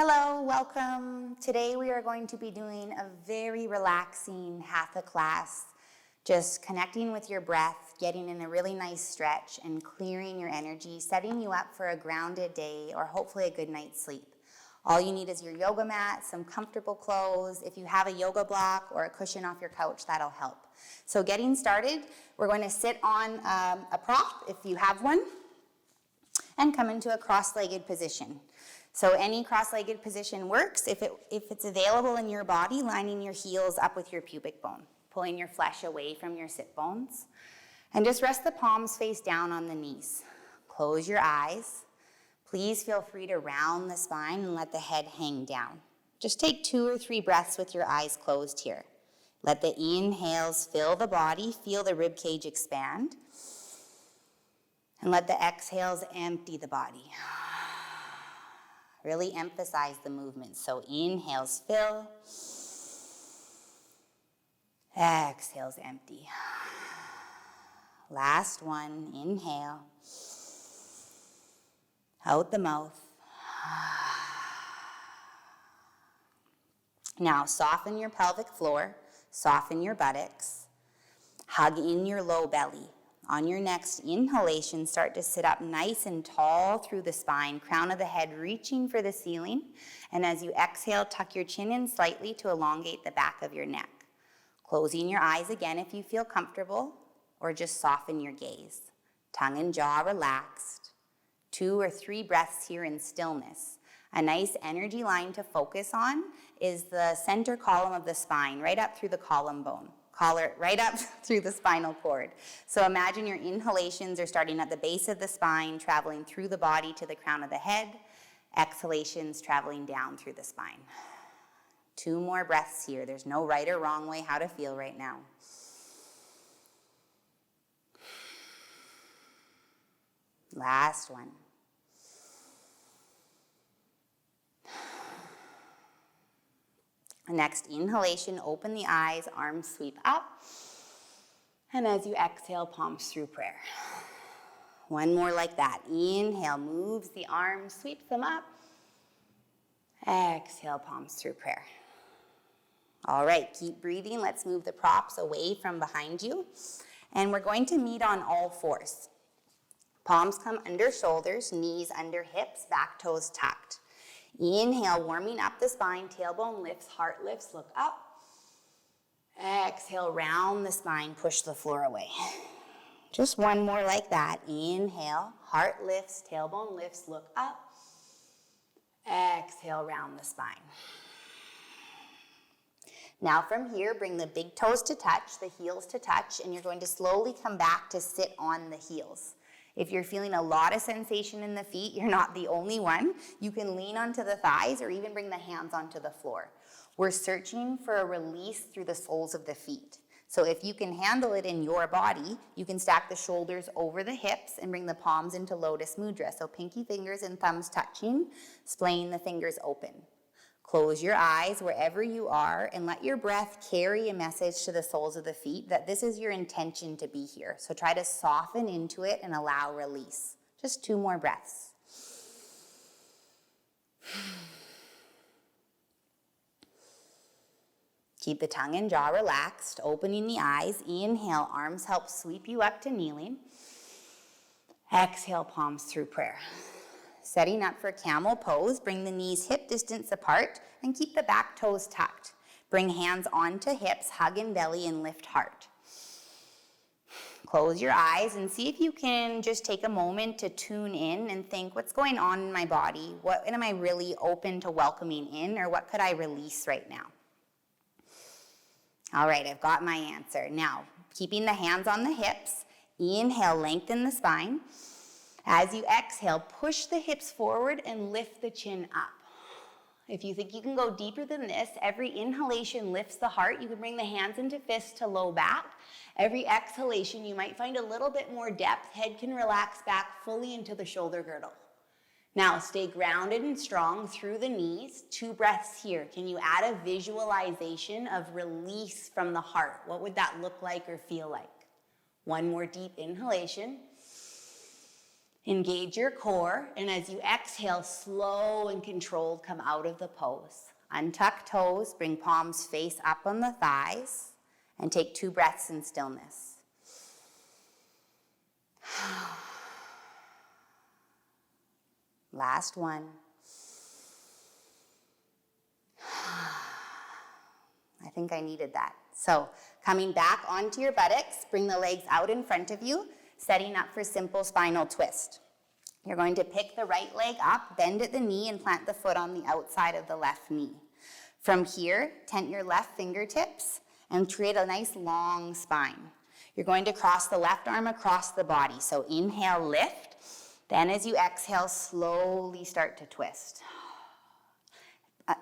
Hello, welcome. Today we are going to be doing a very relaxing Hatha class, just connecting with your breath, getting in a really nice stretch and clearing your energy, setting you up for a grounded day or hopefully a good night's sleep. All you need is your yoga mat, some comfortable clothes. If you have a yoga block or a cushion off your couch, that'll help. So getting started, we're going to sit on a prop if you have one and come into a cross-legged position. So any cross-legged position works. If it's available in your body, lining your heels up with your pubic bone, pulling your flesh away from your sit bones. And just rest the palms face down on the knees. Close your eyes. Please feel free to round the spine and let the head hang down. Just take 2 or 3 breaths with your eyes closed here. Let the inhales fill the body, feel the rib cage expand. And let the exhales empty the body. Really emphasize the movement. So inhales fill, exhales empty. Last one, inhale, out the mouth. Now soften your pelvic floor, soften your buttocks, hug in your low belly. On your next inhalation, start to sit up nice and tall through the spine, crown of the head reaching for the ceiling. And as you exhale, tuck your chin in slightly to elongate the back of your neck. Closing your eyes again if you feel comfortable, or just soften your gaze. Tongue and jaw relaxed. 2 or 3 breaths here in stillness. A nice energy line to focus on is the center column of the spine, right up through the column bone. Collar right up through the spinal cord. So imagine your inhalations are starting at the base of the spine, traveling through the body to the crown of the head. Exhalations traveling down through the spine. 2 more breaths here. There's no right or wrong way how to feel right now. Last one. Next inhalation, open the eyes, arms sweep up. And as you exhale, palms through prayer. One more like that. Inhale, moves the arms, sweeps them up. Exhale, palms through prayer. All right, keep breathing. Let's move the props away from behind you. And we're going to meet on all fours. Palms come under shoulders, knees under hips, back toes tucked. Inhale, warming up the spine, tailbone lifts, heart lifts, look up. Exhale, round the spine, push the floor away. Just one more like that. Inhale, heart lifts, tailbone lifts, look up. Exhale, round the spine. Now from here, bring the big toes to touch, the heels to touch, and you're going to slowly come back to sit on the heels. If you're feeling a lot of sensation in the feet, you're not the only one. You can lean onto the thighs or even bring the hands onto the floor. We're searching for a release through the soles of the feet. So if you can handle it in your body, you can stack the shoulders over the hips and bring the palms into lotus mudra. So pinky fingers and thumbs touching, splaying the fingers open. Close your eyes wherever you are and let your breath carry a message to the soles of the feet that this is your intention to be here. So try to soften into it and allow release. Just 2 more breaths. Keep the tongue and jaw relaxed, opening the eyes. Inhale, arms help sweep you up to kneeling. Exhale, palms through prayer. Setting up for camel pose, bring the knees hip distance apart and keep the back toes tucked. Bring hands onto hips, hug in belly and lift heart. Close your eyes and see if you can just take a moment to tune in and think, what's going on in my body? What am I really open to welcoming in, or what could I release right now? All right, I've got my answer. Now, keeping the hands on the hips, inhale, lengthen the spine. As you exhale, push the hips forward and lift the chin up. If you think you can go deeper than this, every inhalation lifts the heart. You can bring the hands into fists to low back. Every exhalation, you might find a little bit more depth. Head can relax back fully into the shoulder girdle. Now, stay grounded and strong through the knees. 2 breaths here. Can you add a visualization of release from the heart? What would that look like or feel like? 1 more deep inhalation. Engage your core, and as you exhale, slow and controlled, come out of the pose. Untuck toes, bring palms face up on the thighs, and take 2 breaths in stillness. Last one. I think I needed that. So, coming back onto your buttocks, bring the legs out in front of you, setting up for simple spinal twist. You're going to pick the right leg up, bend at the knee, and plant the foot on the outside of the left knee. From here, tent your left fingertips and create a nice long spine. You're going to cross the left arm across the body. So inhale, lift. Then as you exhale, slowly start to twist.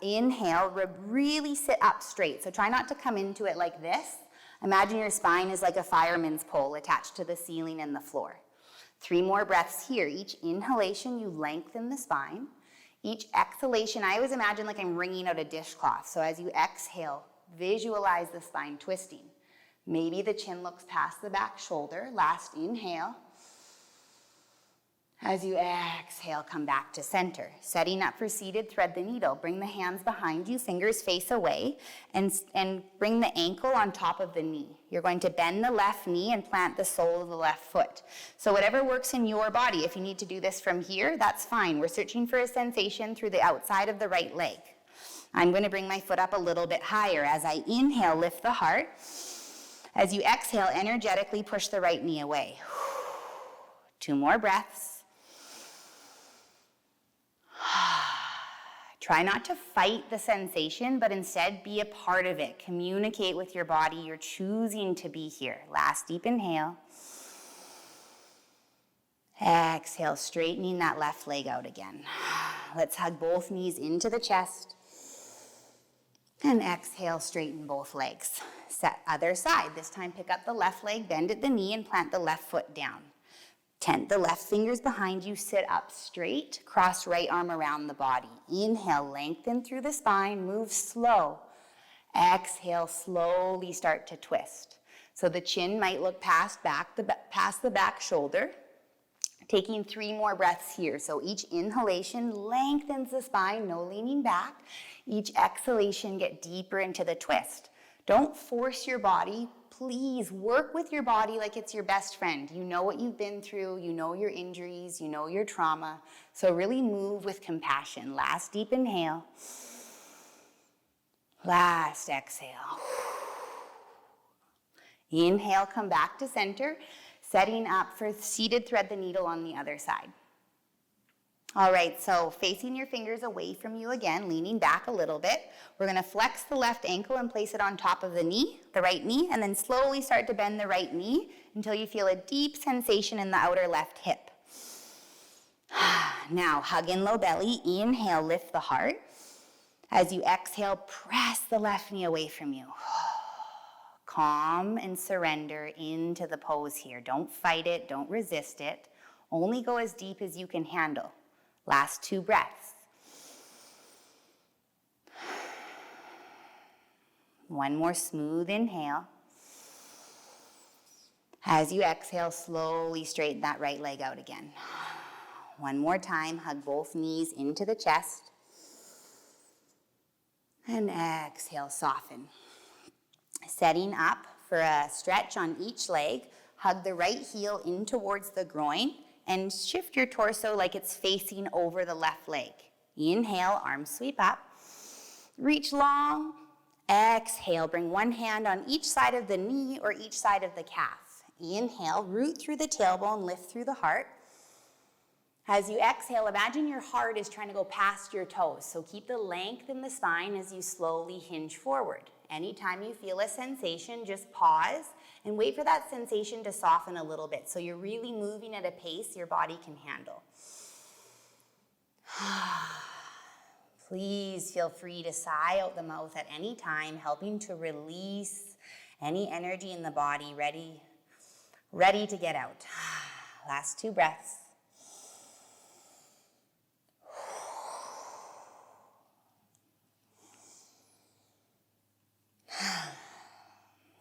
Inhale, really sit up straight. So try not to come into it like this. Imagine your spine is like a fireman's pole attached to the ceiling and the floor. 3 more breaths here. Each inhalation, you lengthen the spine. Each exhalation, I always imagine like I'm wringing out a dishcloth. So as you exhale, visualize the spine twisting. Maybe the chin looks past the back shoulder. Last inhale. As you exhale, come back to center. Setting up for seated, thread the needle. Bring the hands behind you, fingers face away, and bring the ankle on top of the knee. You're going to bend the left knee and plant the sole of the left foot. So whatever works in your body, if you need to do this from here, that's fine. We're searching for a sensation through the outside of the right leg. I'm going to bring my foot up a little bit higher. As I inhale, lift the heart. As you exhale, energetically push the right knee away. 2 more breaths. Try not to fight the sensation, but instead be a part of it. Communicate with your body. You're choosing to be here. Last deep inhale. Exhale, straightening that left leg out again. Let's hug both knees into the chest. And exhale, straighten both legs. Set other side. This time pick up the left leg, bend at the knee, and plant the left foot down. Tent the left fingers behind you, sit up straight, cross right arm around the body. Inhale, lengthen through the spine, move slow. Exhale, slowly start to twist. So the chin might look past the back shoulder. Taking 3 more breaths here. So each inhalation lengthens the spine, no leaning back. Each exhalation, get deeper into the twist. Don't force your body. Please work with your body like it's your best friend. You know what you've been through, you know your injuries, you know your trauma. So really move with compassion. Last deep inhale. Last exhale. Inhale, come back to center. Setting up for seated, thread the needle on the other side. All right, so facing your fingers away from you again, leaning back a little bit. We're gonna flex the left ankle and place it on top of the knee, the right knee, and then slowly start to bend the right knee until you feel a deep sensation in the outer left hip. Now, hug in low belly, inhale, lift the heart. As you exhale, press the left knee away from you. Calm and surrender into the pose here. Don't fight it, don't resist it. Only go as deep as you can handle. Last 2 breaths. 1 more smooth inhale. As you exhale, slowly straighten that right leg out again. 1 more time, hug both knees into the chest. And exhale, soften. Setting up for a stretch on each leg, hug the right heel in towards the groin and shift your torso like it's facing over the left leg. Inhale, arms sweep up. Reach long. Exhale, bring one hand on each side of the knee or each side of the calf. Inhale, root through the tailbone, lift through the heart. As you exhale, imagine your heart is trying to go past your toes. So keep the length in the spine as you slowly hinge forward. Anytime you feel a sensation, just pause and wait for that sensation to soften a little bit. So you're really moving at a pace your body can handle. Please feel free to sigh out the mouth at any time, helping to release any energy in the body ready to get out. Last 2 breaths.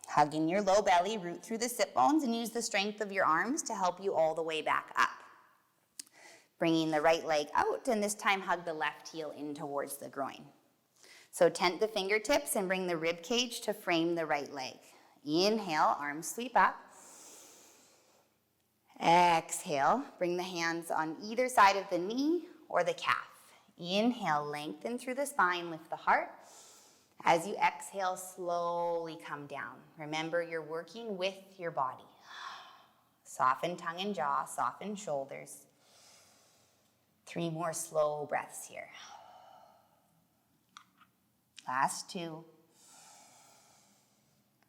Hug in your low belly, root through the sit bones, and use the strength of your arms to help you all the way back up. Bringing the right leg out, and this time hug the left heel in towards the groin. So tent the fingertips and bring the rib cage to frame the right leg. Inhale, arms sweep up. Exhale, bring the hands on either side of the knee or the calf. Inhale, lengthen through the spine, lift the heart. As you exhale, slowly come down. Remember, you're working with your body. Soften tongue and jaw, soften shoulders. 3 more slow breaths here. Last 2.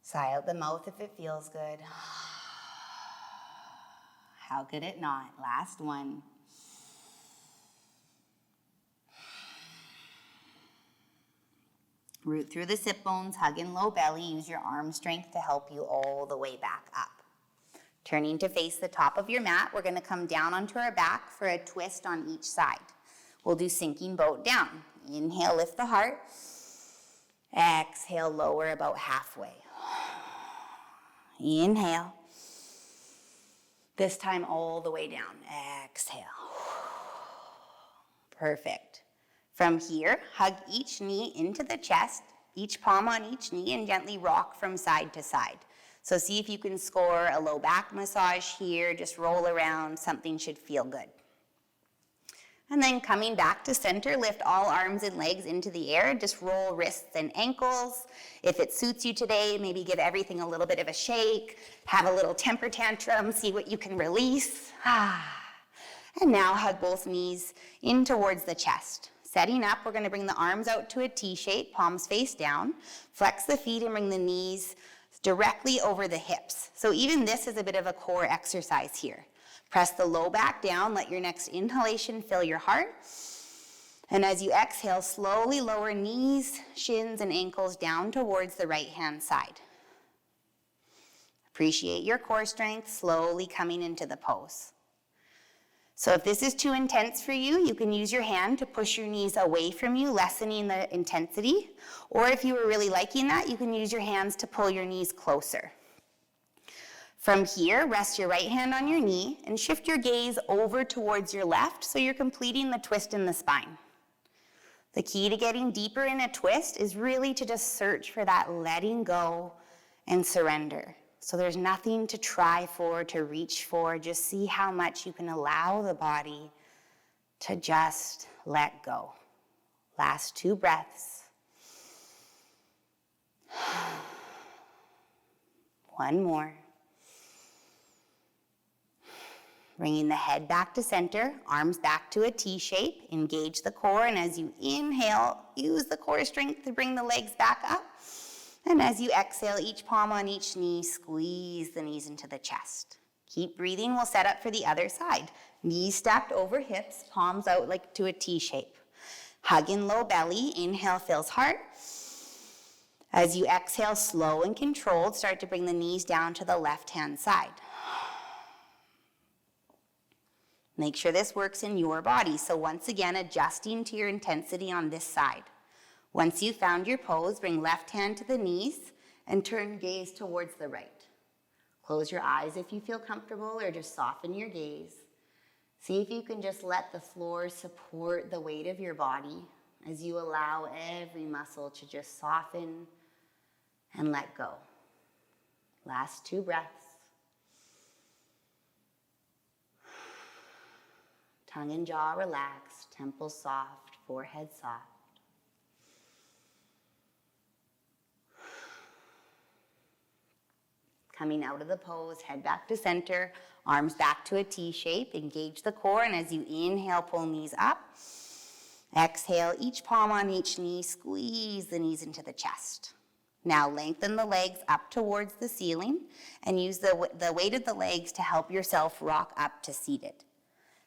Sigh out the mouth if it feels good. How could it not? Last 1. Root through the sit bones, hug in low belly. Use your arm strength to help you all the way back up. Turning to face the top of your mat, we're going to come down onto our back for a twist on each side. We'll do sinking boat down. Inhale, lift the heart. Exhale, lower about halfway. Inhale. This time all the way down. Exhale. Perfect. From here, hug each knee into the chest, each palm on each knee, and gently rock from side to side. So see if you can score a low back massage here. Just roll around. Something should feel good. And then coming back to center, lift all arms and legs into the air. Just roll wrists and ankles. If it suits you today, maybe give everything a little bit of a shake. Have a little temper tantrum. See what you can release. And now hug both knees in towards the chest. Setting up, we're going to bring the arms out to a T shape, palms face down. Flex the feet and bring the knees directly over the hips. So even this is a bit of a core exercise here. Press the low back down, let your next inhalation fill your heart. And as you exhale, slowly lower knees, shins, and ankles down towards the right-hand side. Appreciate your core strength, slowly coming into the pose. So if this is too intense for you, you can use your hand to push your knees away from you, lessening the intensity. Or if you were really liking that, you can use your hands to pull your knees closer. From here, rest your right hand on your knee and shift your gaze over towards your left so you're completing the twist in the spine. The key to getting deeper in a twist is really to just search for that letting go and surrender. So there's nothing to try for, to reach for. Just see how much you can allow the body to just let go. Last 2 breaths. 1 more. Bringing the head back to center, arms back to a T shape, engage the core, and as you inhale, use the core strength to bring the legs back up. And as you exhale, each palm on each knee, squeeze the knees into the chest. Keep breathing, we'll set up for the other side. Knees stacked over hips, palms out like to a T shape. Hug in low belly, inhale fills heart. As you exhale, slow and controlled, start to bring the knees down to the left-hand side. Make sure this works in your body. So once again, adjusting to your intensity on this side. Once you've found your pose, bring left hand to the knees and turn gaze towards the right. Close your eyes if you feel comfortable or just soften your gaze. See if you can just let the floor support the weight of your body as you allow every muscle to just soften and let go. Last 2 breaths. Tongue and jaw relaxed, temples soft, forehead soft. Coming out of the pose, head back to center, arms back to a T shape, engage the core, and as you inhale, pull knees up. Exhale, each palm on each knee, squeeze the knees into the chest. Now lengthen the legs up towards the ceiling and use the weight of the legs to help yourself rock up to seated.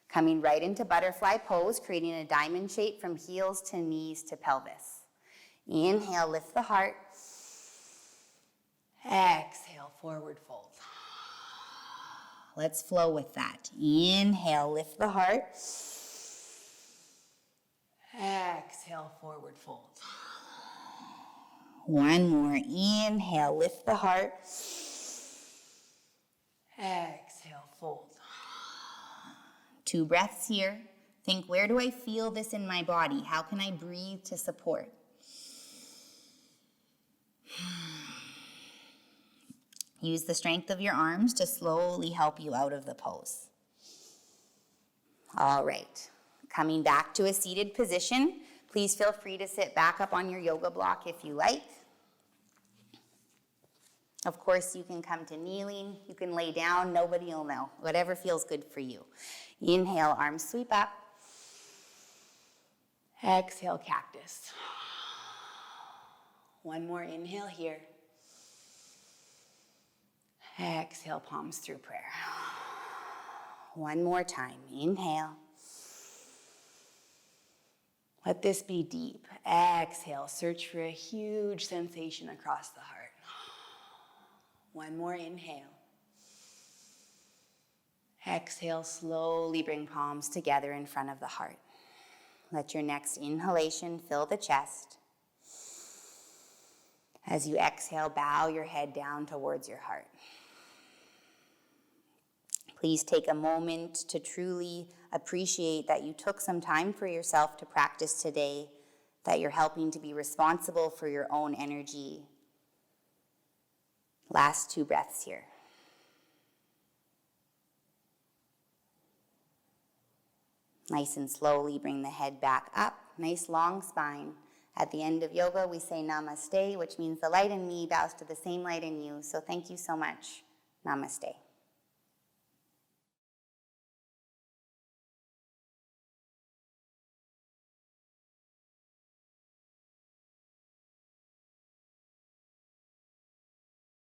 Coming right into butterfly pose, creating a diamond shape from heels to knees to pelvis. Inhale, lift the heart. Exhale, forward fold. Let's flow with that. Inhale, lift the heart. Exhale, forward fold. 1 more. Inhale, lift the heart. Exhale, fold. 2 breaths here. Think, where do I feel this in my body? How can I breathe to support? Use the strength of your arms to slowly help you out of the pose. All right, coming back to a seated position. Please feel free to sit back up on your yoga block if you like. Of course, you can come to kneeling. You can lay down. Nobody will know. Whatever feels good for you. Inhale, arms sweep up. Exhale, cactus. One more inhale here. Exhale, palms through prayer. One more time. Inhale. Let this be deep. Exhale, search for a huge sensation across the heart. One more inhale. Exhale, slowly bring palms together in front of the heart. Let your next inhalation fill the chest. As you exhale, bow your head down towards your heart. Please take a moment to truly appreciate that you took some time for yourself to practice today, that you're helping to be responsible for your own energy. Last 2 breaths here. Nice and slowly bring the head back up. Nice long spine. At the end of yoga, we say namaste, which means the light in me bows to the same light in you. So thank you so much. Namaste.